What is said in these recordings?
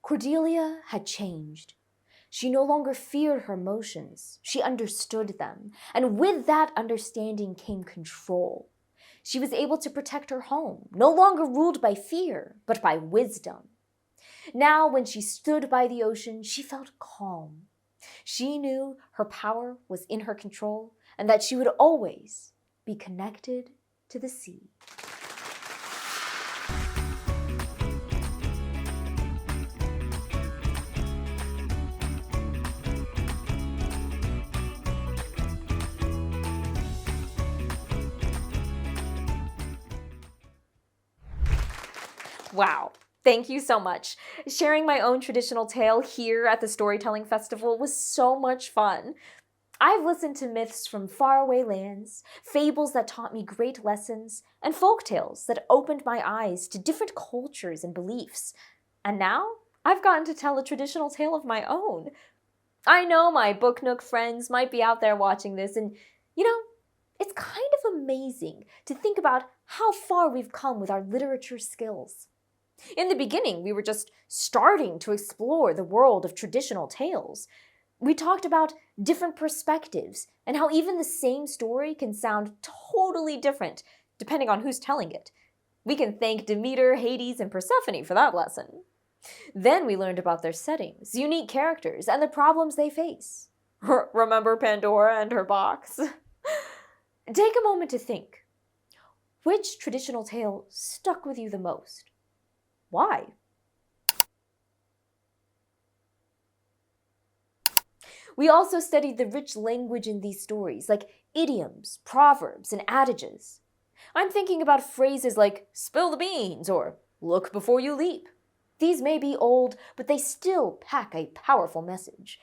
Cordelia had changed. She no longer feared her emotions. She understood them. And with that understanding came control. She was able to protect her home, no longer ruled by fear, but by wisdom. Now, when she stood by the ocean, she felt calm. She knew her power was in her control and that she would always be connected to the sea. Wow. Thank you so much. Sharing my own traditional tale here at the Storytelling Festival was so much fun. I've listened to myths from faraway lands, fables that taught me great lessons, and folk tales that opened my eyes to different cultures and beliefs. And now, I've gotten to tell a traditional tale of my own. I know my Book Nook friends might be out there watching this, and, it's kind of amazing to think about how far we've come with our literature skills. In the beginning, we were just starting to explore the world of traditional tales. We talked about different perspectives and how even the same story can sound totally different depending on who's telling it. We can thank Demeter, Hades, and Persephone for that lesson. Then we learned about their settings, unique characters, and the problems they face. Remember Pandora and her box? Take a moment to think. Which traditional tale stuck with you the most? Why? We also studied the rich language in these stories, like idioms, proverbs, and adages. I'm thinking about phrases like spill the beans or look before you leap. These may be old, but they still pack a powerful message.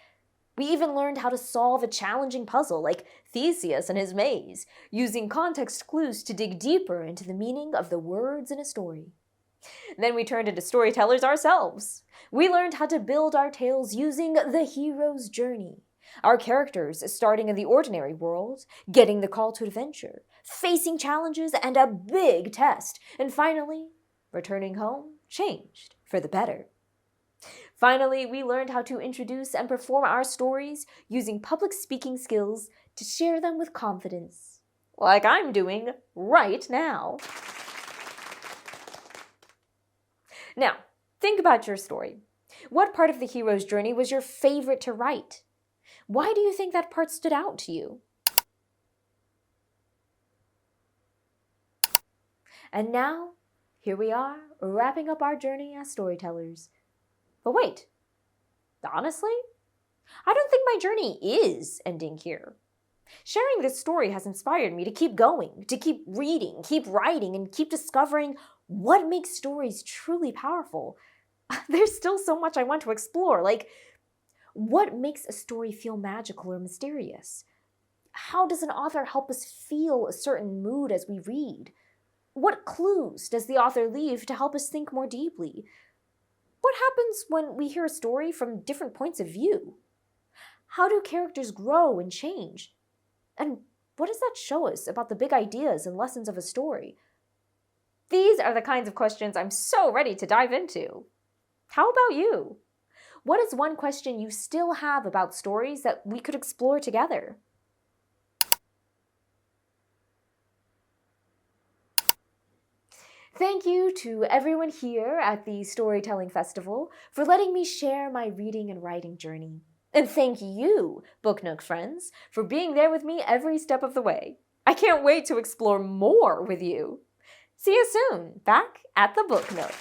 We even learned how to solve a challenging puzzle like Theseus and his maze, using context clues to dig deeper into the meaning of the words in a story. Then we turned into storytellers ourselves. We learned how to build our tales using the hero's journey. Our characters starting in the ordinary world, getting the call to adventure, facing challenges and a big test, and finally, returning home changed for the better. Finally, we learned how to introduce and perform our stories using public speaking skills to share them with confidence, like I'm doing right now. Now, think about your story. What part of the hero's journey was your favorite to write? Why do you think that part stood out to you? And now, here we are, wrapping up our journey as storytellers. But wait, honestly, I don't think my journey is ending here. Sharing this story has inspired me to keep going, to keep reading, keep writing, and keep discovering what makes stories truly powerful. There's still so much I want to explore, like what makes a story feel magical or mysterious? How does an author help us feel a certain mood as we read? What clues does the author leave to help us think more deeply? What happens when we hear a story from different points of view? How do characters grow and change? And what does that show us about the big ideas and lessons of a story? These are the kinds of questions I'm so ready to dive into. How about you? What is one question you still have about stories that we could explore together? Thank you to everyone here at the Storytelling Festival for letting me share my reading and writing journey. And thank you, Book Nook friends, for being there with me every step of the way. I can't wait to explore more with you. See you soon, back at the Book Nook.